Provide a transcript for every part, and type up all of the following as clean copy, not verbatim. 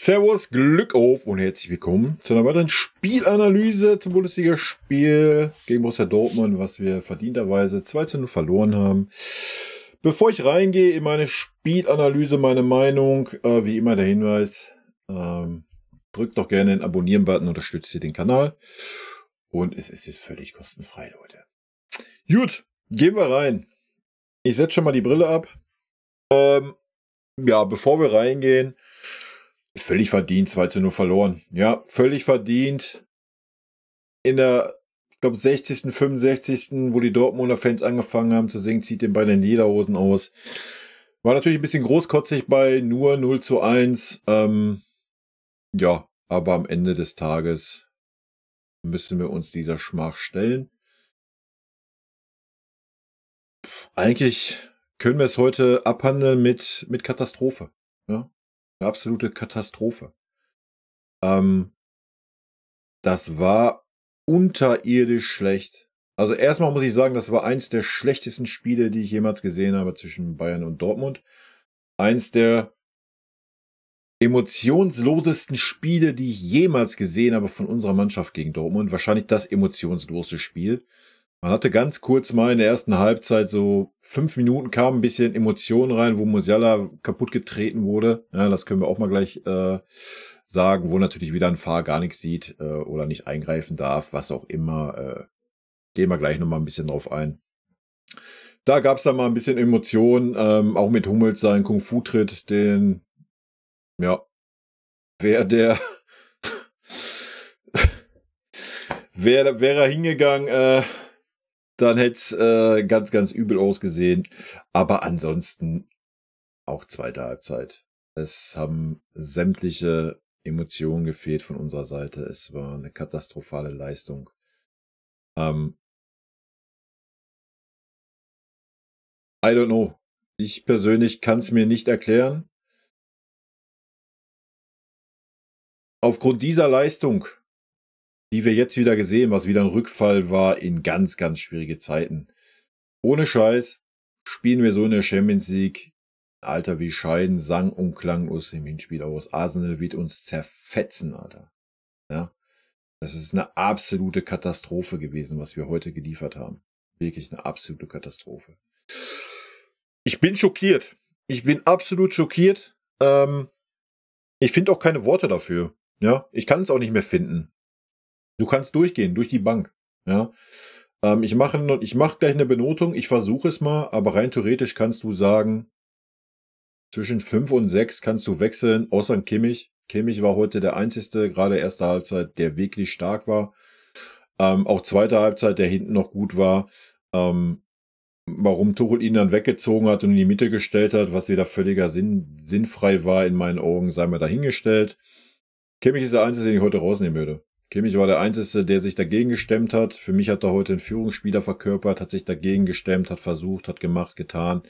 Servus, Glück auf und herzlich willkommen zu einer weiteren Spielanalyse zum Bundesligaspiel gegen Borussia Dortmund, was wir verdienterweise 2:0 verloren haben. Bevor ich reingehe in meine Spielanalyse, meine Meinung, wie immer der Hinweis, drückt doch gerne den Abonnieren-Button, unterstützt ihr den Kanal und es ist jetzt völlig kostenfrei, Leute. Gut, gehen wir rein. Ich setze schon mal die Brille ab. Ja, bevor wir reingehen, völlig verdient, 2:0 verloren. Ja, völlig verdient. In der, ich glaube, 60., 65., wo die Dortmunder Fans angefangen haben zu singen, zieht den Ball in Lederhosen aus. War natürlich ein bisschen großkotzig bei nur 0:1. Ja, aber am Ende des Tages müssen wir uns dieser Schmach stellen. Eigentlich können wir es heute abhandeln mit Katastrophe. Ja? Eine absolute Katastrophe. Das war unterirdisch schlecht. Also erstmal muss ich sagen, das war eins der schlechtesten Spiele, die ich jemals gesehen habe zwischen Bayern und Dortmund. Eins der emotionslosesten Spiele, die ich jemals gesehen habe von unserer Mannschaft gegen Dortmund. Wahrscheinlich das emotionsloseste Spiel. Man hatte ganz kurz mal in der ersten Halbzeit so 5 Minuten kam ein bisschen Emotion rein, wo Musiala kaputt getreten wurde. Ja, das können wir auch mal gleich sagen, wo natürlich wieder ein Fahrer gar nichts sieht oder nicht eingreifen darf, was auch immer. Gehen wir gleich nochmal ein bisschen drauf ein. Da gab es dann mal ein bisschen Emotion, auch mit Hummels seinen Kung-Fu-Tritt, den, ja, wäre er hingegangen, dann hätte es ganz, ganz übel ausgesehen. Aber ansonsten auch zweite Halbzeit. Es haben sämtliche Emotionen gefehlt von unserer Seite. Es war eine katastrophale Leistung. I don't know. Ich persönlich kann es mir nicht erklären. Aufgrund dieser Leistung, die wir jetzt wieder gesehen, was wieder ein Rückfall war in ganz, ganz schwierige Zeiten. Ohne Scheiß spielen wir so in der Champions League. Alter, wie scheiden sang und klanglos im Hinspiel aus. Arsenal wird uns zerfetzen, Alter. Ja. Das ist eine absolute Katastrophe gewesen, was wir heute geliefert haben. Wirklich eine absolute Katastrophe. Ich bin schockiert. Ich bin absolut schockiert. Ich finde auch keine Worte dafür. Ja, ich kann es auch nicht mehr finden. Du kannst durchgehen, durch die Bank. Ja. Ich mach gleich eine Benotung. Ich versuche es mal, aber rein theoretisch kannst du sagen, zwischen 5 und 6 kannst du wechseln, außer Kimmich. Kimmich war heute der einzige, gerade erste Halbzeit, der wirklich stark war. Auch zweite Halbzeit, der hinten noch gut war. Warum Tuchel ihn dann weggezogen hat und in die Mitte gestellt hat, was wieder völliger sinnfrei war in meinen Augen, sei mal dahingestellt. Kimmich ist der Einzige, den ich heute rausnehmen würde. Kimmich war der Einzige, der sich dagegen gestemmt hat. Für mich hat er heute einen Führungsspieler verkörpert, hat sich dagegen gestemmt, hat versucht, hat gemacht, getan.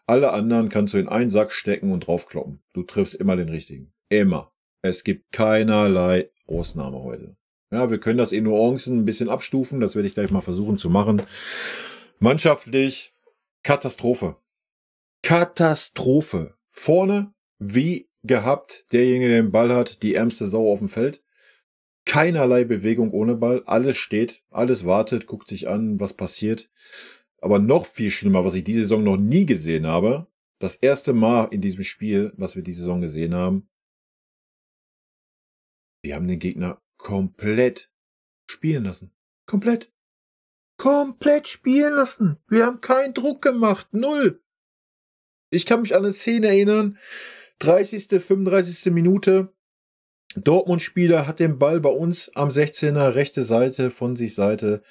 Alle anderen kannst du in einen Sack stecken und draufkloppen. Du triffst immer den richtigen. Immer. Es gibt keinerlei Ausnahme heute. Ja, wir können das in Nuancen ein bisschen abstufen. Das werde ich gleich mal versuchen zu machen. Mannschaftlich Katastrophe. Katastrophe. Vorne, wie gehabt, derjenige, der den Ball hat, die ärmste Sau auf dem Feld. Keinerlei Bewegung ohne Ball. Alles steht, alles wartet, guckt sich an, was passiert. Aber noch viel schlimmer, was ich diese Saison noch nie gesehen habe. Das erste Mal in diesem Spiel, was wir diese Saison gesehen haben. Wir haben den Gegner komplett spielen lassen. Komplett. Komplett spielen lassen. Wir haben keinen Druck gemacht. Null. Ich kann mich an eine Szene erinnern. 30., 35. Minute. Dortmund-Spieler hat den Ball bei uns am 16er, rechte Seite, von sich Seite.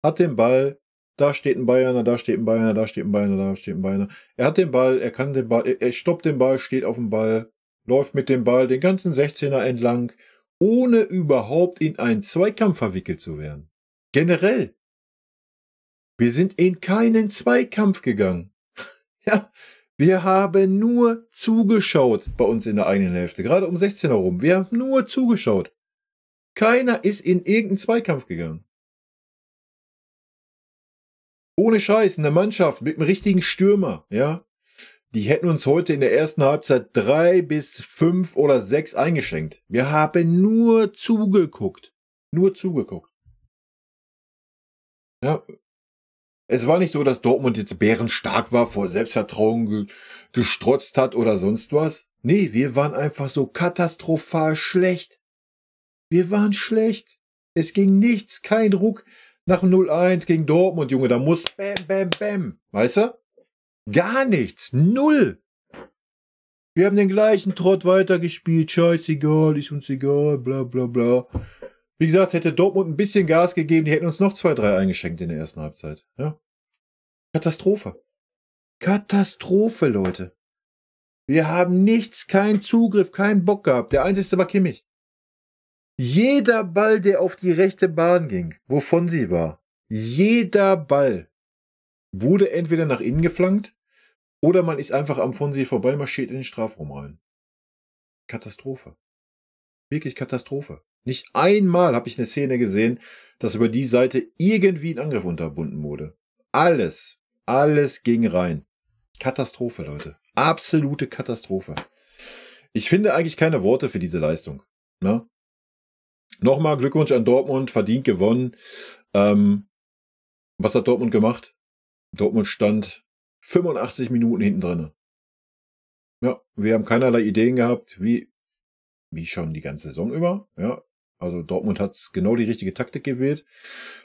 Hat den Ball. Da steht ein Bayerner, da steht ein Bayerner, da steht ein Bayerner, da steht ein Bayerner. Er hat den Ball, er kann den Ball, er stoppt den Ball, steht auf dem Ball, läuft mit dem Ball den ganzen 16er entlang, ohne überhaupt in einen Zweikampf verwickelt zu werden. Generell. Wir sind in keinen Zweikampf gegangen. Ja, wir haben nur zugeschaut bei uns in der eigenen Hälfte. Gerade um 16 herum. Wir haben nur zugeschaut. Keiner ist in irgendeinen Zweikampf gegangen. Ohne Scheiß, eine Mannschaft mit einem richtigen Stürmer, ja, Die hätten uns heute in der ersten Halbzeit 3 bis 5 oder 6 eingeschenkt. Wir haben nur zugeguckt. Nur zugeguckt. Ja. Es war nicht so, dass Dortmund jetzt bärenstark war, vor Selbstvertrauen gestrotzt hat oder sonst was. Nee, wir waren einfach so katastrophal schlecht. Wir waren schlecht. Es ging nichts, kein Ruck. Nach 0-1 gegen Dortmund, Junge, da muss bam, bam, bam. Weißt du? Gar nichts. Null. Wir haben den gleichen Trott weitergespielt. Scheißegal, ist uns egal, bla, bla, bla. Wie gesagt, hätte Dortmund ein bisschen Gas gegeben, die hätten uns noch 2-3 eingeschenkt in der ersten Halbzeit. Ja. Katastrophe. Katastrophe, Leute. Wir haben nichts, keinen Zugriff, keinen Bock gehabt. Der einzige war Kimmich. Jeder Ball, der auf die rechte Bahn ging, wovon sie war, jeder Ball wurde entweder nach innen geflankt oder man ist einfach am Fonsi vorbei, marschiert in den Strafraum rein. Katastrophe. Wirklich Katastrophe. Nicht einmal habe ich eine Szene gesehen, dass über die Seite irgendwie ein Angriff unterbunden wurde. Alles ging rein. Katastrophe, Leute. Absolute Katastrophe. Ich finde eigentlich keine Worte für diese Leistung. Ne? Nochmal Glückwunsch an Dortmund, verdient gewonnen. Was hat Dortmund gemacht? Dortmund stand 85 Minuten hinten drin. Ja, wir haben keinerlei Ideen gehabt, wie schon die ganze Saison über. Ja, also Dortmund hat genau die richtige Taktik gewählt,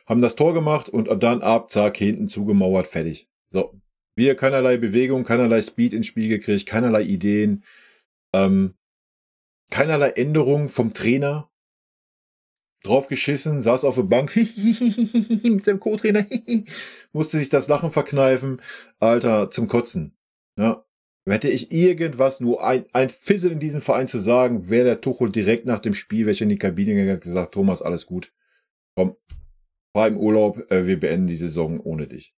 haben das Tor gemacht und dann ab, zack, hinten zugemauert, fertig. So, wir keinerlei Bewegung, keinerlei Speed ins Spiel gekriegt, keinerlei Ideen, keinerlei Änderung vom Trainer. Drauf geschissen, saß auf der Bank mit seinem Co-Trainer, musste sich das Lachen verkneifen. Alter, zum Kotzen. Ja. Hätte ich irgendwas, nur ein Fissel in diesem Verein zu sagen, wäre der Tuchel direkt nach dem Spiel, welcher in die Kabine gegangen hat, gesagt, Thomas, alles gut. Komm, fahr im Urlaub, wir beenden die Saison ohne dich.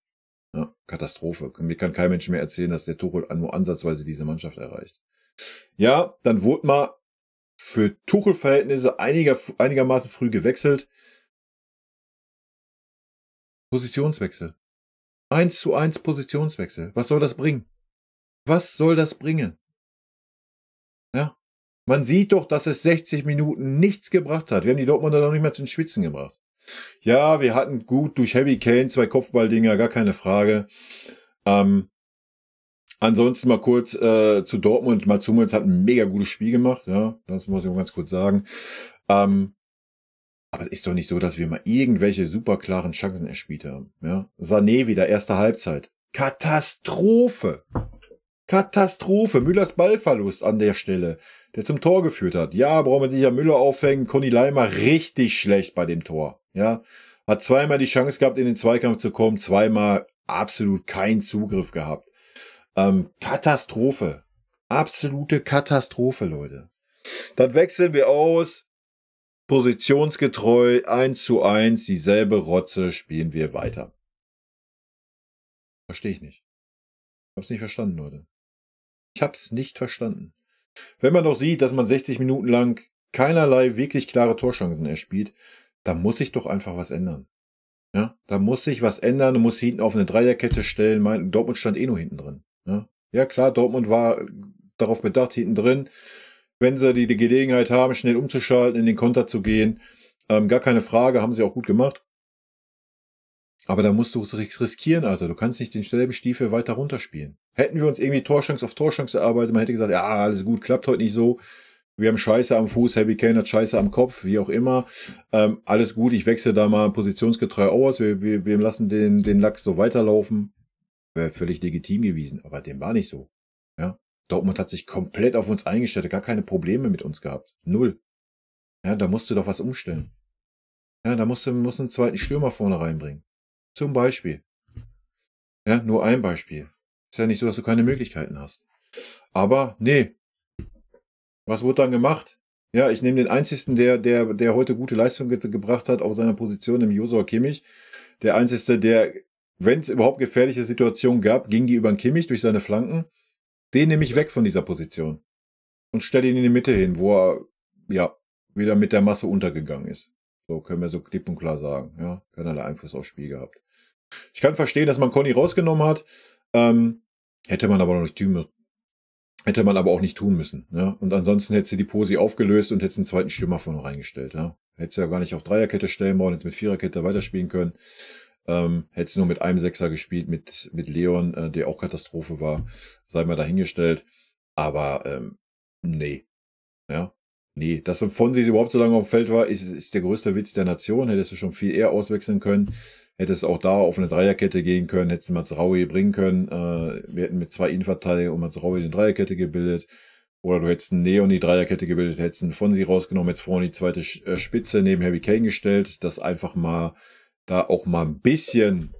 Ja, Katastrophe. Mir kann kein Mensch mehr erzählen, dass der Tuchel nur ansatzweise diese Mannschaft erreicht. Ja, dann wurde mal für Tuchel-Verhältnisse einigermaßen früh gewechselt. Positionswechsel. 1:1 Positionswechsel. Was soll das bringen? Was soll das bringen? Ja. Man sieht doch, dass es 60 Minuten nichts gebracht hat. Wir haben die Dortmunder noch nicht mal zum Schwitzen gebracht. Ja, wir hatten gut durch Harry Kane 2 Kopfballdinger, gar keine Frage. Ansonsten mal kurz zu Dortmund. Mats Hummels hat ein mega gutes Spiel gemacht. Ja, das muss ich auch ganz kurz sagen. Aber es ist doch nicht so, dass wir mal irgendwelche super klaren Chancen erspielt haben. Ja? Sané wieder, erste Halbzeit. Katastrophe. Katastrophe. Müllers Ballverlust an der Stelle, der zum Tor geführt hat. Ja, brauchen wir sich ja Müller aufhängen. Conny Leimer richtig schlecht bei dem Tor. Ja, hat zweimal die Chance gehabt, in den Zweikampf zu kommen. Zweimal absolut keinen Zugriff gehabt. Katastrophe. Absolute Katastrophe, Leute. Dann wechseln wir aus. Positionsgetreu, 1:1, dieselbe Rotze, spielen wir weiter. Verstehe ich nicht. Hab's nicht verstanden, Leute. Ich hab's nicht verstanden. Wenn man doch sieht, dass man 60 Minuten lang keinerlei wirklich klare Torchancen erspielt, dann muss sich doch einfach was ändern. Ja, da muss sich was ändern, du musst hinten auf eine Dreierkette stellen. Dortmund stand eh nur hinten drin. Ja, klar, Dortmund war darauf bedacht, hinten drin, wenn sie die Gelegenheit haben, schnell umzuschalten, in den Konter zu gehen. Gar keine Frage, haben sie auch gut gemacht. Aber da musst du es riskieren, Alter. Du kannst nicht den selben Stiefel weiter runterspielen. Hätten wir uns irgendwie Torchance auf Torchance erarbeitet, man hätte gesagt, ja, alles gut, klappt heute nicht so. Wir haben Scheiße am Fuß, Harry Kane hat Scheiße am Kopf, wie auch immer. Alles gut, ich wechsle da mal positionsgetreu aus. Wir lassen den Lachs so weiterlaufen. Wäre völlig legitim gewesen, aber dem war nicht so. Ja. Dortmund hat sich komplett auf uns eingestellt, gar keine Probleme mit uns gehabt. Null. Ja, da musst du doch was umstellen. Ja, da musst du einen zweiten Stürmer vorne reinbringen. Zum Beispiel. Ja, nur ein Beispiel. Ist ja nicht so, dass du keine Möglichkeiten hast. Aber, nee. Was wurde dann gemacht? Ja, ich nehme den einzigen, der heute gute Leistung gebracht hat auf seiner Position, im Joshua Kimmich. Der einzige, der, wenn es überhaupt gefährliche Situationen gab, ging die über den Kimmich durch seine Flanken. Den nehme ich weg von dieser Position. Und stelle ihn in die Mitte hin, wo er, ja, wieder mit der Masse untergegangen ist. So können wir so klipp und klar sagen. Ja, keinerlei Einfluss aufs Spiel gehabt. Ich kann verstehen, dass man Conny rausgenommen hat. Hätte man aber auch nicht tun müssen. Ja? Und ansonsten hätte sie die Posi aufgelöst und hätte einen zweiten Stürmer vorne reingestellt. Ja? Hätte sie ja gar nicht auf Dreierkette stellen wollen, hätte mit Viererkette weiterspielen können. Hätte sie nur mit einem Sechser gespielt, mit Leon, der auch Katastrophe war, sei mal dahingestellt. Aber nee. Ja. Nee, dass Fonsi überhaupt so lange auf dem Feld war, ist der größte Witz der Nation. Hättest du schon viel eher auswechseln können. Hättest auch da auf eine Dreierkette gehen können, hättest du Mazraoui bringen können. Wir hätten mit 2 Innenverteidigern und Mazraoui eine Dreierkette gebildet. Oder du hättest einen Neon die Dreierkette gebildet, hättest einen Fonsi rausgenommen, jetzt vorne die zweite Spitze neben Harry Kane gestellt, dass einfach mal da auch mal ein bisschen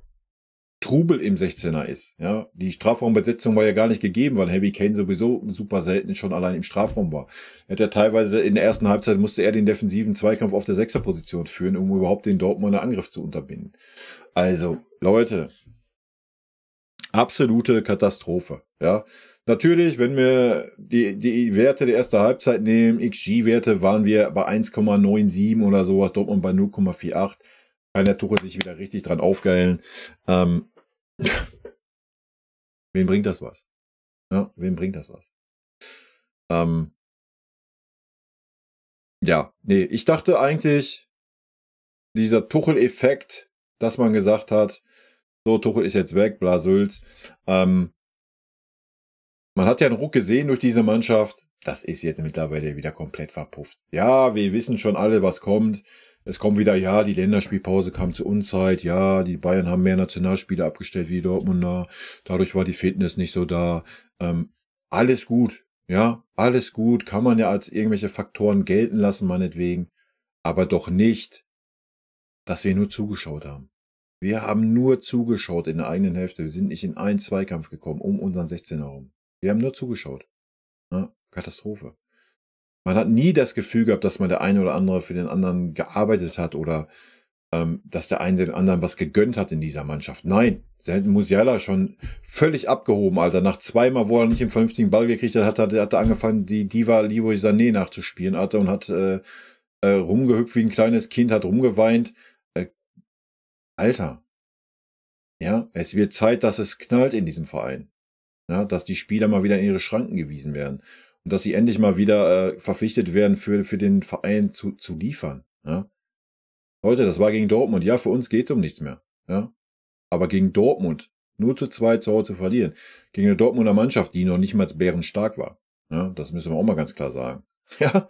Trubel im 16er ist. Ja, die Strafraumbesetzung war ja gar nicht gegeben, weil Harry Kane sowieso super selten schon allein im Strafraum war. Er hat ja teilweise in der ersten Halbzeit musste er den defensiven Zweikampf auf der Sechserposition führen, um überhaupt den Dortmunder Angriff zu unterbinden. Also, Leute, absolute Katastrophe. Ja, natürlich, wenn wir die Werte der ersten Halbzeit nehmen, XG-Werte, waren wir bei 1,97 oder sowas, Dortmund bei 0,48. Kann der Tuchel sich wieder richtig dran aufgeilen. Wem bringt das was? Ja, wem bringt das was? Ja, nee, ich dachte eigentlich, dieser Tuchel-Effekt, dass man gesagt hat, so, Tuchel ist jetzt weg, bla Sülz. Man hat ja einen Ruck gesehen durch diese Mannschaft. Das ist jetzt mittlerweile wieder komplett verpufft. Ja, wir wissen schon alle, was kommt. Es kommt wieder, ja, die Länderspielpause kam zur Unzeit. Ja, die Bayern haben mehr Nationalspieler abgestellt wie die Dortmunder. Dadurch war die Fitness nicht so da. Alles gut. Ja, alles gut. Kann man ja als irgendwelche Faktoren gelten lassen, meinetwegen. Aber doch nicht, dass wir nur zugeschaut haben. Wir haben nur zugeschaut in der eigenen Hälfte. Wir sind nicht in einen Zweikampf gekommen, um unseren 16er herum. Wir haben nur zugeschaut. Ja, Katastrophe. Man hat nie das Gefühl gehabt, dass man der eine oder andere für den anderen gearbeitet hat oder dass der eine den anderen was gegönnt hat in dieser Mannschaft. Nein, sie hätten Musiala schon völlig abgehoben, Alter. Nach zweimal, wo er nicht einen vernünftigen Ball gekriegt hat, hat er angefangen, die Diva Leroy Sané nachzuspielen, Alter, und hat rumgehüpft wie ein kleines Kind, hat rumgeweint. Alter, ja, es wird Zeit, dass es knallt in diesem Verein. Ja, dass die Spieler mal wieder in ihre Schranken gewiesen werden. Und dass sie endlich mal wieder verpflichtet werden, für den Verein zu liefern. Ja. Leute, das war gegen Dortmund. Ja, für uns geht's um nichts mehr. Ja. Aber gegen Dortmund, nur zu 2 zu Hause zu verlieren. Gegen eine Dortmunder Mannschaft, die noch nicht mal bärenstark war. Ja, das müssen wir auch mal ganz klar sagen. Ja.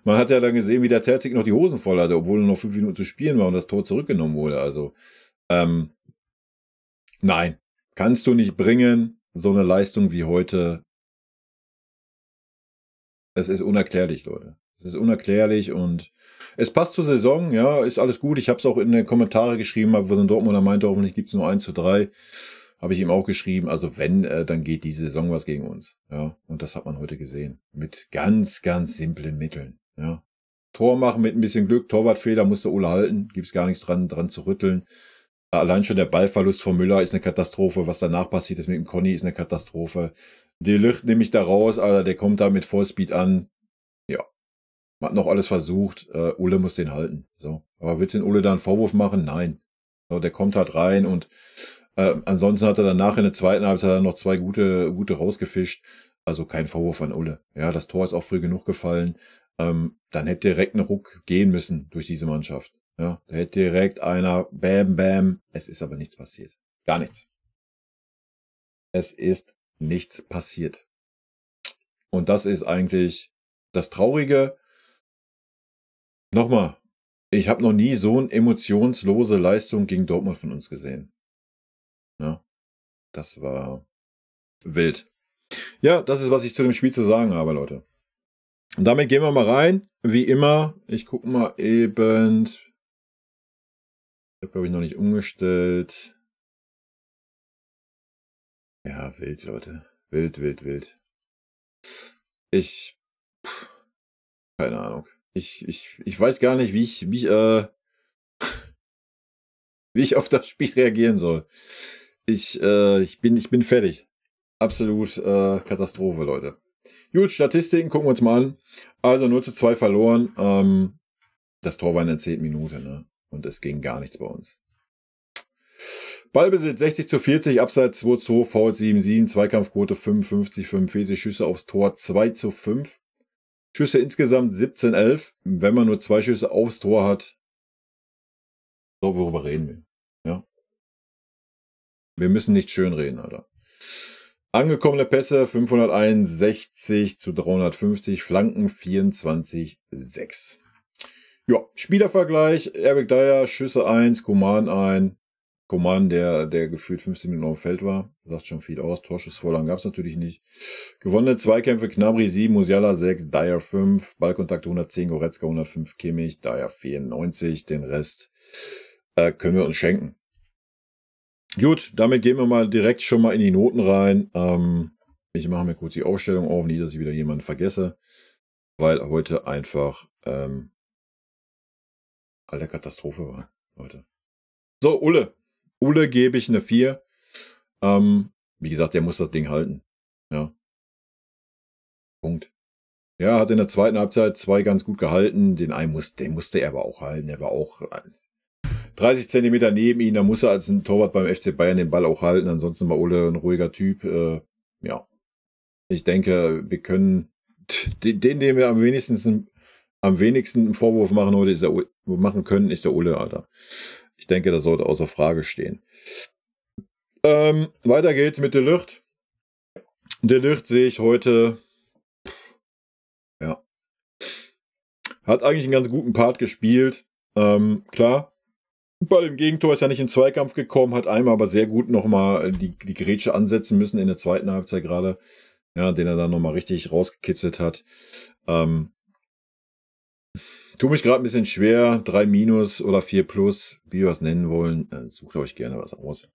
Man hat ja dann gesehen, wie der Terzic noch die Hosen voll hatte, obwohl noch 5 Minuten zu spielen war und das Tor zurückgenommen wurde. Also, nein, kannst du nicht bringen, so eine Leistung wie heute. Es ist unerklärlich, Leute. Es ist unerklärlich und es passt zur Saison, ja, ist alles gut. Ich habe es auch in den Kommentare geschrieben, wo so ein Dortmunder meinte, hoffentlich gibt es nur 1:3. Habe ich ihm auch geschrieben. Also wenn, dann geht diese Saison was gegen uns. Ja, und das hat man heute gesehen. Mit ganz, ganz simplen Mitteln. Ja. Tor machen mit ein bisschen Glück, Torwartfehler musste Ole halten. Gibt's gar nichts dran zu rütteln. Allein schon der Ballverlust von Müller ist eine Katastrophe. Was danach passiert ist mit dem Conny ist eine Katastrophe. De Ligt nehme ich da raus, Alter, der kommt da mit Vollspeed an. Ja, man hat noch alles versucht. Ulle muss den halten. So. Aber willst du den Ulle da einen Vorwurf machen? Nein. So, der kommt halt rein und ansonsten hat er danach in der zweiten Halbzeit noch 2 gute rausgefischt. Also kein Vorwurf an Ulle. Ja, das Tor ist auch früh genug gefallen. Dann hätte direkt ein Ruck gehen müssen durch diese Mannschaft. Ja, da hätte direkt einer, bam, bam. Es ist aber nichts passiert. Gar nichts. Es ist nichts passiert. Und das ist eigentlich das Traurige. Nochmal, ich habe noch nie so eine emotionslose Leistung gegen Dortmund von uns gesehen. Ja, das war wild. Ja, das ist, was ich zu dem Spiel zu sagen habe, Leute. Und damit gehen wir mal rein. Wie immer, ich gucke mal eben. Ich habe, glaube ich, noch nicht umgestellt. Ja, wild, Leute. Wild, wild, wild. Keine Ahnung. Ich weiß gar nicht, wie ich auf das Spiel reagieren soll. Ich bin fertig. Absolut Katastrophe, Leute. Gut, Statistiken gucken wir uns mal an. Also 0:2 verloren. Das Tor war in der 10. Minute, ne? Und es ging gar nichts bei uns. Ballbesitz 60:40, Abseits 2:2, Foul 7:7, Zweikampfquote 55:45, Schüsse aufs Tor 2:5. Schüsse insgesamt 17:11. Wenn man nur 2 Schüsse aufs Tor hat, so, worüber reden wir? Ja. Wir müssen nicht schön reden, Alter. Angekommene Pässe 561 zu 350, Flanken 24:6. Ja, Spielervergleich, Eric Dyer, Schüsse 1, Coman 1. Coman, der gefühlt 15 Minuten auf dem Feld war. Sagt schon viel aus. Torschussvorlagen gab es natürlich nicht. Gewonnene Zweikämpfe, Gnabry 7, Musiala 6, Dyer 5, Ballkontakte 110, Goretzka 105, Kimmich, Dyer 94. Den Rest können wir uns schenken. Gut, damit gehen wir mal direkt schon mal in die Noten rein. Ich mache mir kurz die Aufstellung auf, nicht, dass ich wieder jemanden vergesse. Weil heute einfach alle Katastrophe war, Leute. So, Ulle. Ulle gebe ich eine 4. Wie gesagt, der muss das Ding halten. Ja. Punkt. Ja, hat in der zweiten Halbzeit 2 ganz gut gehalten. Den musste er aber auch halten. Er war auch 30 Zentimeter neben ihm. Da muss er als ein Torwart beim FC Bayern den Ball auch halten. Ansonsten war Ulle ein ruhiger Typ. Ja. Ich denke, wir können den wir am wenigsten einen Vorwurf machen heute machen können, ist der Ulle, Alter. Ich denke, das sollte außer Frage stehen. Weiter geht's mit De Ligt. De Ligt sehe ich heute, ja, hat eigentlich einen ganz guten Part gespielt. Klar, bei dem Gegentor ist er nicht im Zweikampf gekommen, hat einmal aber sehr gut nochmal die Grätsche ansetzen müssen in der zweiten Halbzeit gerade, ja, den er dann nochmal richtig rausgekitzelt hat. Tue mich gerade ein bisschen schwer, 3- oder 4+, wie wir es nennen wollen. Sucht euch gerne was aus.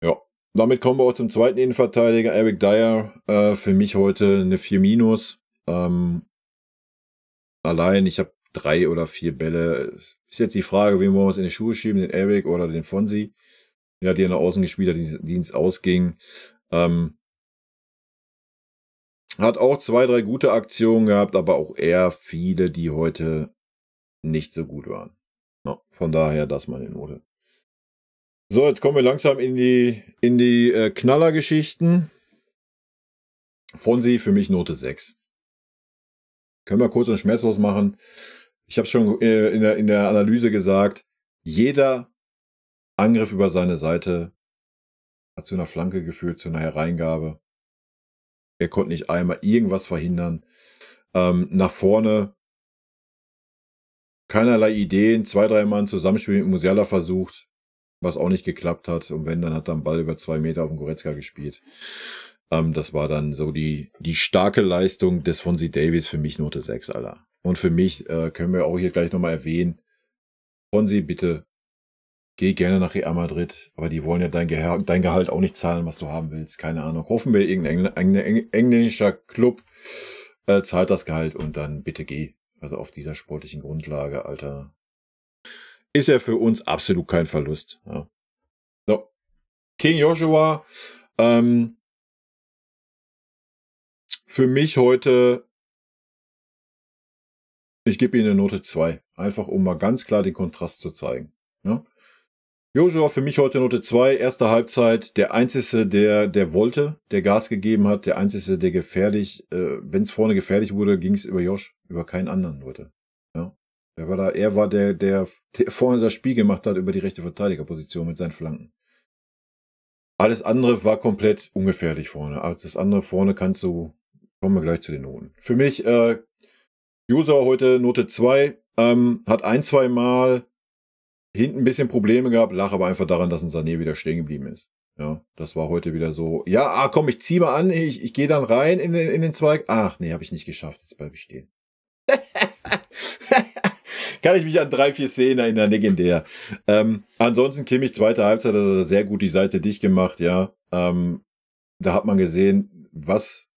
Ja, damit kommen wir auch zum zweiten Innenverteidiger, Eric Dyer. Für mich heute eine 4-. Allein, ich habe 3 oder 4 Bälle. Ist jetzt die Frage, wem wollen wir es in die Schuhe schieben, den Eric oder den Fonsi? Ja, die nach außen gespielt hat, die ins Ausging. Hat auch 2, 3 gute Aktionen gehabt, aber auch eher viele, die heute nicht so gut waren. Ja, von daher das meine Note. So, jetzt kommen wir langsam in die Knallergeschichten. Fonsi für mich Note 6. Können wir kurz und schmerzlos machen. Ich habe es schon in der Analyse gesagt, jeder Angriff über seine Seite hat zu einer Flanke geführt, zu einer Hereingabe. Er konnte nicht einmal irgendwas verhindern. Nach vorne keinerlei Ideen. 2, 3 Mann Zusammenspiel mit Musiala versucht, was auch nicht geklappt hat. Und wenn, dann hat er einen Ball über 2 Meter auf den Goretzka gespielt. Das war dann so die starke Leistung des Fonsi Davies, für mich Note 6, Alter. Und für mich können wir auch hier gleich nochmal erwähnen, Fonsi, bitte geh gerne nach Real Madrid, aber die wollen ja dein Gehalt auch nicht zahlen, was du haben willst. Keine Ahnung. Hoffen wir, irgendein englischer Club zahlt das Gehalt und dann bitte geh. Also auf dieser sportlichen Grundlage, Alter. Ist ja für uns absolut kein Verlust. Ja. So. King Joshua. Für mich heute, ich gebe ihm eine Note 2. Einfach um mal ganz klar den Kontrast zu zeigen. Ja. Joshua für mich heute Note 2, erste Halbzeit, der Einzige, der wollte, der Gas gegeben hat, der Einzige, der gefährlich, wenn es vorne gefährlich wurde, ging es über Josh, über keinen anderen, Leute. Ja. Er war der vorne das Spiel gemacht hat über die rechte Verteidigerposition mit seinen Flanken. Alles andere war komplett ungefährlich vorne. Also das andere vorne kommen wir gleich zu den Noten. Für mich, Joshua heute Note 2, hat 1, 2 Mal hinten ein bisschen Probleme gehabt, lag aber einfach daran, dass ein Sané wieder stehen geblieben ist. Ja, das war heute wieder so, ja, komm, ich zieh mal an, ich gehe dann rein in den Zweig. Ach, nee, habe ich nicht geschafft, jetzt bleibe ich stehen. Kann ich mich an 3, 4 Szenen erinnern, legendär. Ansonsten Kimmich, zweite Halbzeit, hat er sehr gut die Seite dicht gemacht, ja. Da hat man gesehen, was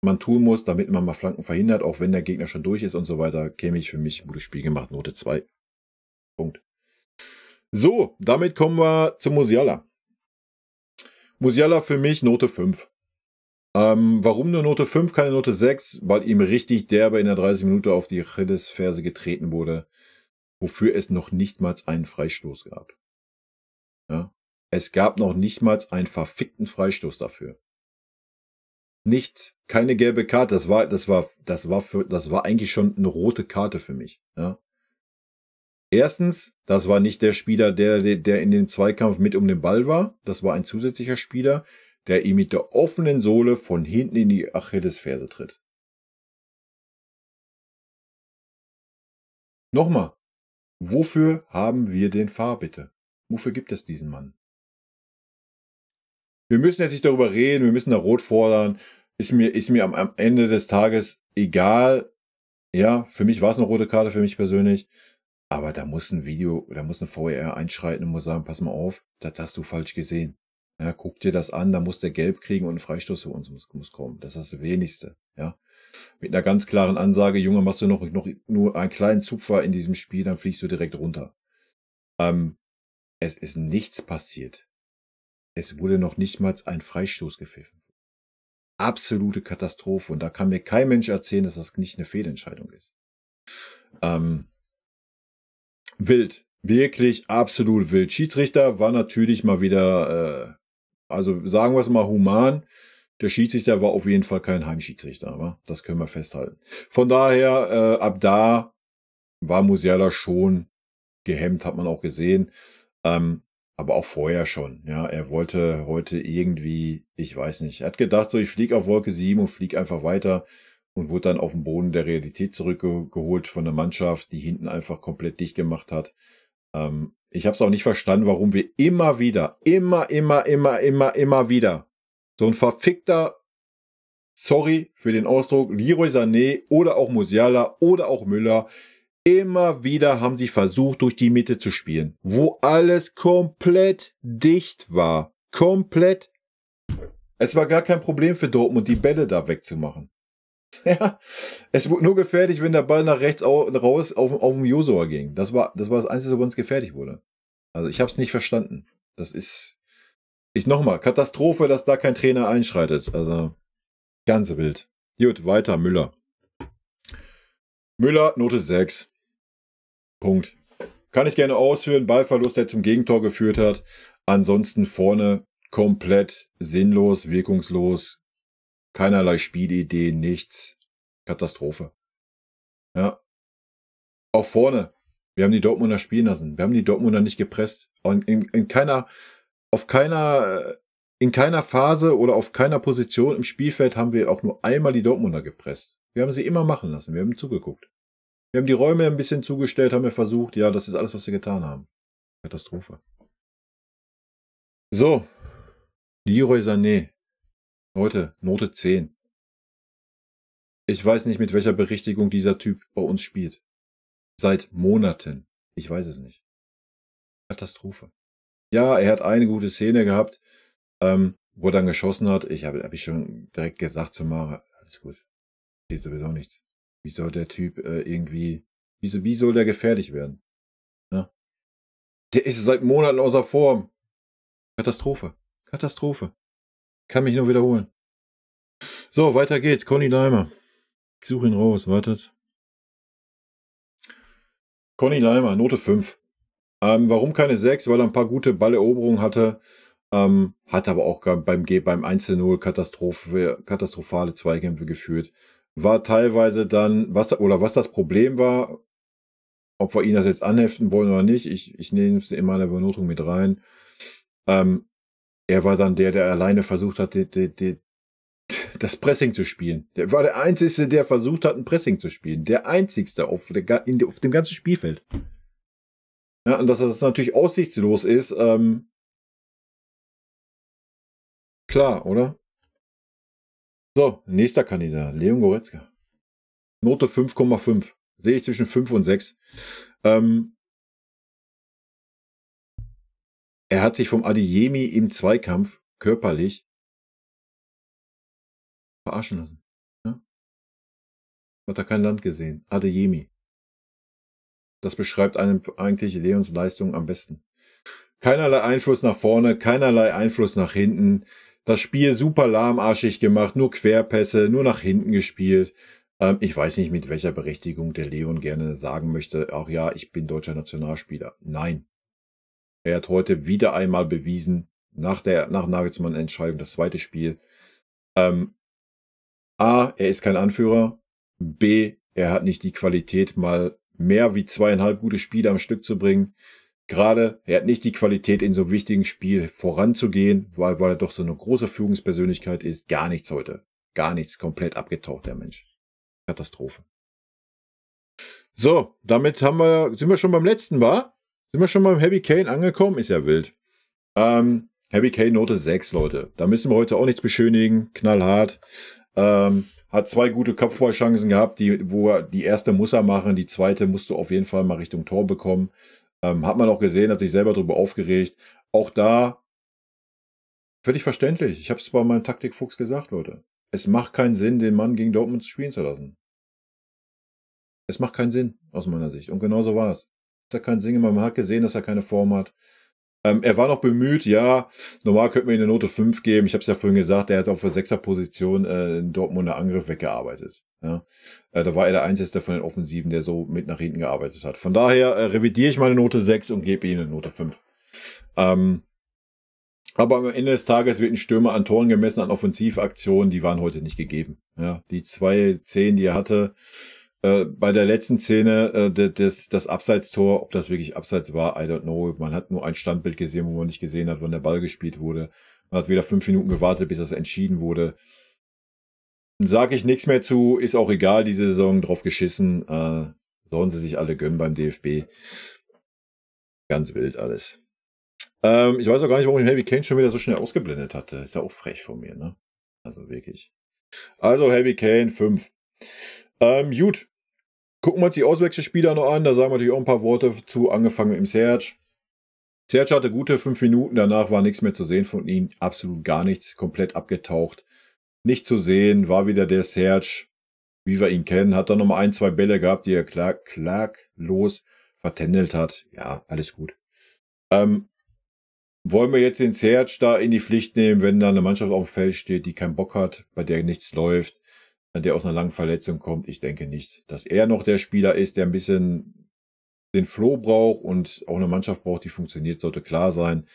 man tun muss, damit man mal Flanken verhindert, auch wenn der Gegner schon durch ist und so weiter. Kimmich für mich ein gutes Spiel gemacht, Note 2. Punkt. So, damit kommen wir zu Musiala. Musiala für mich Note 5. Warum nur Note 5, keine Note 6? Weil ihm richtig derbe in der 30 Minuten auf die Achillesferse getreten wurde, wofür es noch nicht mal einen Freistoß gab. Ja, Es gab noch nicht mal einen verfickten Freistoß dafür. Nichts, keine gelbe Karte. Das war eigentlich schon eine rote Karte für mich. Ja. Erstens, das war nicht der Spieler, der in dem Zweikampf mit um den Ball war. Das war ein zusätzlicher Spieler, der ihm mit der offenen Sohle von hinten in die Achillesferse tritt. Nochmal, wofür haben wir den VAR bitte? Wofür gibt es diesen Mann? Wir müssen jetzt nicht darüber reden, wir müssen da rot fordern. Ist mir am Ende des Tages egal. Ja, für mich war es eine rote Karte, für mich persönlich. Aber da muss ein VR einschreiten und muss sagen, pass mal auf, das hast du falsch gesehen. Ja, guck dir das an, da muss der Gelb kriegen und ein Freistoß für uns muss kommen. Das ist das Wenigste. Ja, mit einer ganz klaren Ansage, Junge, machst du noch nur einen kleinen Zupfer in diesem Spiel, dann fliegst du direkt runter. Es ist nichts passiert. Es wurde noch nicht mal ein Freistoß gepfiffen. Absolute Katastrophe. Und da kann mir kein Mensch erzählen, dass das nicht eine Fehlentscheidung ist. Wild. Wirklich absolut wild. Schiedsrichter war natürlich mal wieder, also sagen wir es mal human. Der Schiedsrichter war auf jeden Fall kein Heimschiedsrichter, aber das können wir festhalten. Von daher, ab da war Musiala schon gehemmt, hat man auch gesehen. Aber auch vorher schon. Ja, er wollte heute irgendwie, ich weiß nicht, er hat gedacht, so ich fliege auf Wolke 7 und fliege einfach weiter und wurde dann auf den Boden der Realität zurückgeholt von der Mannschaft, die hinten einfach komplett dicht gemacht hat. Ich habe es auch nicht verstanden, warum wir immer wieder so ein verfickter, sorry für den Ausdruck, Leroy Sané oder auch Musiala oder auch Müller, immer wieder haben sie versucht, durch die Mitte zu spielen, wo alles komplett dicht war. Komplett. Es war gar kein Problem für Dortmund, die Bälle da wegzumachen. Ja, es wurde nur gefährlich, wenn der Ball nach rechts raus auf dem Josua ging. Das war das Einzige, wo uns gefährlich wurde. Also ich habe es nicht verstanden. Das ist nochmal Katastrophe, dass da kein Trainer einschreitet. Also ganz wild. Gut, weiter, Müller. Müller, Note 6. Punkt. Kann ich gerne ausführen. Ballverlust, der zum Gegentor geführt hat. Ansonsten vorne komplett sinnlos, wirkungslos. Keinerlei Spielidee, nichts. Katastrophe. Ja. Auch vorne. Wir haben die Dortmunder spielen lassen. Wir haben die Dortmunder nicht gepresst. Und in keiner Phase oder auf keiner Position im Spielfeld haben wir auch nur einmal die Dortmunder gepresst. Wir haben sie immer machen lassen. Wir haben zugeguckt. Wir haben die Räume ein bisschen zugestellt, haben wir versucht. Ja, das ist alles, was wir getan haben. Katastrophe. So. Leroy Sané. Heute Note 10. Ich weiß nicht, mit welcher Berechtigung dieser Typ bei uns spielt. Seit Monaten. Ich weiß es nicht. Katastrophe. Ja, er hat eine gute Szene gehabt, wo er dann geschossen hat. Hab ich schon direkt gesagt zu Mara, alles gut. Geht sowieso nichts. Wie soll der Typ irgendwie, wie soll der gefährlich werden? Ja? Der ist seit Monaten außer Form. Katastrophe. Katastrophe. Kann mich nur wiederholen. So, weiter geht's. Conny Leimer. Ich suche ihn raus. Wartet. Conny Leimer, Note 5. Warum keine 6? Weil er ein paar gute Balleroberungen hatte. Hat aber auch beim 1:0 katastrophale Zweikämpfe geführt. War teilweise dann, was das Problem war, ob wir ihn das jetzt anheften wollen oder nicht, ich nehme es in meiner Benotung mit rein. Er war dann der alleine versucht hat, das Pressing zu spielen. Der war der Einzige, der versucht hat, ein Pressing zu spielen. Der Einzigste auf dem ganzen Spielfeld. Ja, und dass das natürlich aussichtslos ist, klar, oder? So, nächster Kandidat, Leon Goretzka. Note 5,5. Sehe ich zwischen 5 und 6. Er hat sich vom Adeyemi im Zweikampf körperlich verarschen lassen. Ja? Hat er kein Land gesehen. Adeyemi. Das beschreibt eigentlich Leons Leistung am besten. Keinerlei Einfluss nach vorne, keinerlei Einfluss nach hinten. Das Spiel super lahmarschig gemacht, nur Querpässe, nur nach hinten gespielt. Ich weiß nicht, mit welcher Berechtigung der Leon gerne sagen möchte, ach ja, ich bin deutscher Nationalspieler. Nein. Er hat heute wieder einmal bewiesen, nach Nagelsmann-Entscheidung, das zweite Spiel, A, er ist kein Anführer, B, er hat nicht die Qualität, mal mehr wie 2,5 gute Spiele am Stück zu bringen. Gerade, er hat nicht die Qualität, in so einem wichtigen Spiel voranzugehen, weil er doch so eine große Führungspersönlichkeit ist. Gar nichts heute. Gar nichts, komplett abgetaucht, der Mensch. Katastrophe. So, damit sind wir schon beim letzten, wa? Sind wir schon beim Harry Kane angekommen? Ist ja wild. Harry Kane Note 6, Leute. Da müssen wir heute auch nichts beschönigen. Knallhart. Hat 2 gute Kopfballchancen gehabt, wo er die erste muss er machen, die zweite musst du auf jeden Fall mal Richtung Tor bekommen. Hat man auch gesehen, hat sich selber darüber aufgeregt. Auch da völlig verständlich. Ich habe es bei meinem Taktikfuchs gesagt, Leute. Es macht keinen Sinn, den Mann gegen Dortmund spielen zu lassen. Es macht keinen Sinn, aus meiner Sicht. Und genauso war es. Es hat keinen Sinn gemacht. Man hat gesehen, dass er keine Form hat. Er war noch bemüht, ja. Normal könnte man ihm eine Note 5 geben. Ich habe es ja vorhin gesagt, er hat auf der 6er-Position einen Dortmunder Angriff weggearbeitet. Ja. Da war er der Einzige von den Offensiven, der so mit nach hinten gearbeitet hat. Von daher revidiere ich meine Note 6 und gebe ihm eine Note 5. Aber am Ende des Tages wird ein Stürmer an Toren gemessen, an Offensivaktionen, die waren heute nicht gegeben. Ja. Die 2 Szenen, die er hatte, bei der letzten Szene, das Abseitstor, ob das wirklich Abseits war, I don't know. Man hat nur ein Standbild gesehen, wo man nicht gesehen hat, wann der Ball gespielt wurde. Man hat wieder 5 Minuten gewartet, bis das entschieden wurde. Sage ich nichts mehr zu, ist auch egal, diese Saison, drauf geschissen. Sollen sie sich alle gönnen beim DFB. Ganz wild alles. Ich weiß auch gar nicht, warum ich Harry Kane schon wieder so schnell ausgeblendet hatte. Ist ja auch frech von mir, ne? Also wirklich. Also Harry Kane, 5. Gut. Gucken wir uns die Auswechselspieler noch an. Da sagen wir natürlich auch ein paar Worte zu, angefangen mit dem Serge. Serge hatte gute 5 Minuten, danach war nichts mehr zu sehen von ihm. Absolut gar nichts, komplett abgetaucht. Nicht zu sehen, war wieder der Serge, wie wir ihn kennen. Hat dann nochmal 1, 2 Bälle gehabt, die er klaglos vertändelt hat. Ja, alles gut. Wollen wir jetzt den Serge da in die Pflicht nehmen, wenn da eine Mannschaft auf dem Feld steht, die keinen Bock hat, bei der nichts läuft, der aus einer langen Verletzung kommt? Ich denke nicht. Dass er noch der Spieler ist, der ein bisschen den Flow braucht und auch eine Mannschaft braucht, die funktioniert, sollte klar sein.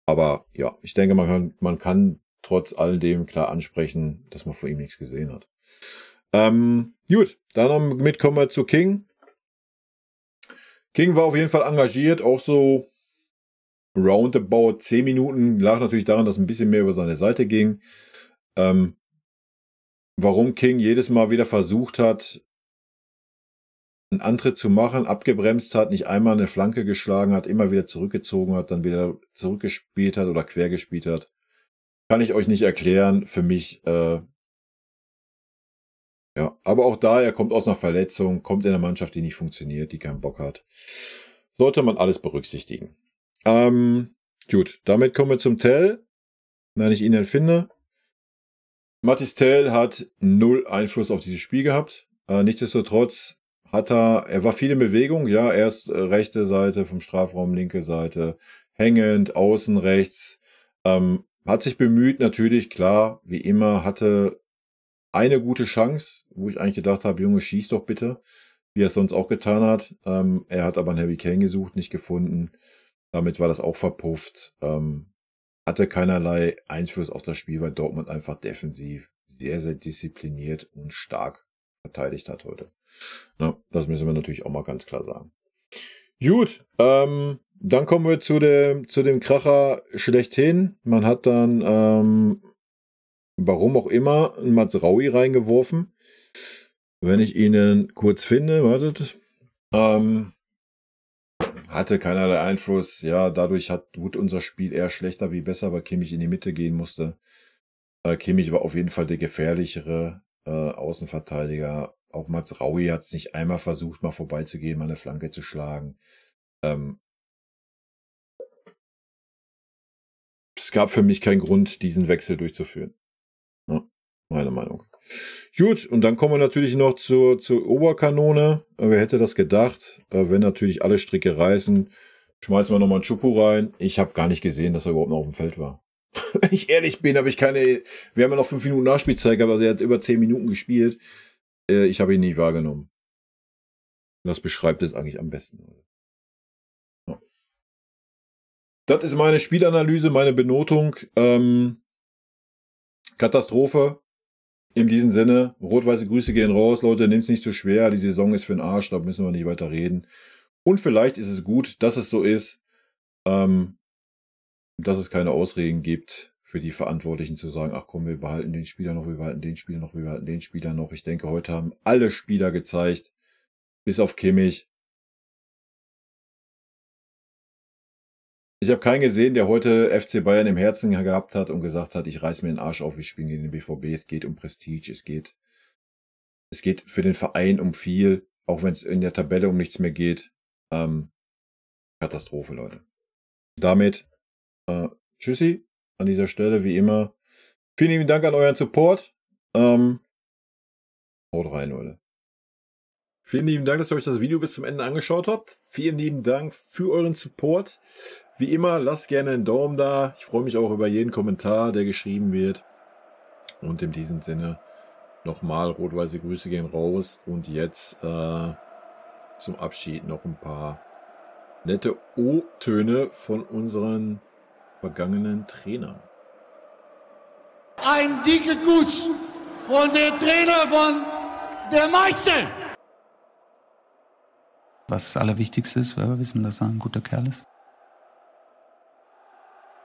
Aber ja, ich denke, man kann trotz all dem klar ansprechen, dass man von ihm nichts gesehen hat. Gut, damit kommen wir zu King. King war auf jeden Fall engagiert, auch so roundabout 10 Minuten. Lag natürlich daran, dass ein bisschen mehr über seine Seite ging. Warum King jedes Mal wieder versucht hat, einen Antritt zu machen, abgebremst hat, nicht einmal eine Flanke geschlagen hat, immer wieder zurückgezogen hat, dann wieder zurückgespielt hat oder quer gespielt hat, kann ich euch nicht erklären. Für mich, ja. Aber auch da, er kommt aus einer Verletzung, kommt in einer Mannschaft, die nicht funktioniert, die keinen Bock hat. Sollte man alles berücksichtigen. Gut, damit kommen wir zum Tell, wenn ich ihn denn finde. Mathys Tel hat 0 Einfluss auf dieses Spiel gehabt. Nichtsdestotrotz er war viel in Bewegung. Ja, erst rechte Seite vom Strafraum, linke Seite, hängend, außen rechts. Hat sich bemüht, natürlich, klar, wie immer, hatte eine gute Chance, wo ich eigentlich gedacht habe, Junge, schieß doch bitte, wie er es sonst auch getan hat. Er hat aber einen Harry Kane gesucht, nicht gefunden. Damit war das auch verpufft. Hatte keinerlei Einfluss auf das Spiel, weil Dortmund einfach defensiv sehr, sehr diszipliniert und stark verteidigt hat heute. Na, das müssen wir natürlich auch mal ganz klar sagen. Gut, dann kommen wir zu dem Kracher schlechthin. Man hat dann, warum auch immer, einen Mazraoui reingeworfen. Wenn ich ihn kurz finde, wartet. Hatte keinerlei Einfluss. Ja, dadurch wurde unser Spiel eher schlechter wie besser, weil Kimmich in die Mitte gehen musste. Kimmich war auf jeden Fall der gefährlichere Außenverteidiger. Auch Mazraoui hat es nicht einmal versucht, mal vorbeizugehen, mal eine Flanke zu schlagen. Es gab für mich keinen Grund, diesen Wechsel durchzuführen. Ja, meine Meinung. Gut, und dann kommen wir natürlich noch zur Oberkanone. Wer hätte das gedacht? Wenn natürlich alle Stricke reißen, schmeißen wir nochmal einen Chupu rein. Ich habe gar nicht gesehen, dass er überhaupt noch auf dem Feld war. Wenn ich ehrlich bin, habe ich keine. Wir haben ja noch 5 Minuten Nachspielzeit, aber er hat über 10 Minuten gespielt. Ich habe ihn nie wahrgenommen. Das beschreibt es eigentlich am besten. Das ist meine Spielanalyse, meine Benotung. Katastrophe. In diesem Sinne, rot-weiße Grüße gehen raus, Leute, nehmt es nicht so schwer, die Saison ist für den Arsch, da müssen wir nicht weiter reden. Und vielleicht ist es gut, dass es so ist, dass es keine Ausreden gibt für die Verantwortlichen zu sagen, ach komm, wir behalten den Spieler noch, wir behalten den Spieler noch, wir behalten den Spieler noch. Ich denke, heute haben alle Spieler gezeigt, bis auf Kimmich. Ich habe keinen gesehen, der heute FC Bayern im Herzen gehabt hat und gesagt hat, ich reiß mir den Arsch auf, wir spielen gegen den BVB, es geht um Prestige, es geht für den Verein um viel, auch wenn es in der Tabelle um nichts mehr geht. Katastrophe, Leute. Damit tschüssi an dieser Stelle, wie immer. Vielen lieben Dank an euren Support. Haut rein, Leute. Vielen lieben Dank, dass ihr euch das Video bis zum Ende angeschaut habt. Vielen lieben Dank für euren Support. Wie immer, lasst gerne einen Daumen da. Ich freue mich auch über jeden Kommentar, der geschrieben wird. Und in diesem Sinne nochmal rot-weiße Grüße gehen raus. Und jetzt zum Abschied noch ein paar nette O-Töne von unseren vergangenen Trainern. Ein dicker Kuss von der Trainer von der Meister. Was das Allerwichtigste ist, weil wir wissen, dass er ein guter Kerl ist.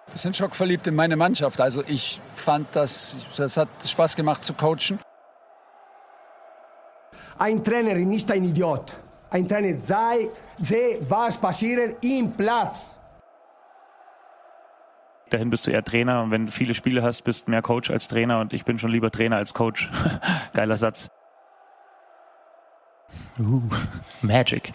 Wir sind schockverliebt in meine Mannschaft. Also ich fand, das hat Spaß gemacht zu coachen. Ein Trainer ist ein Idiot. Ein Trainer sehe, was passiert im Platz. Dahin bist du eher Trainer und wenn du viele Spiele hast, bist du mehr Coach als Trainer und ich bin schon lieber Trainer als Coach. Geiler Satz. Magic.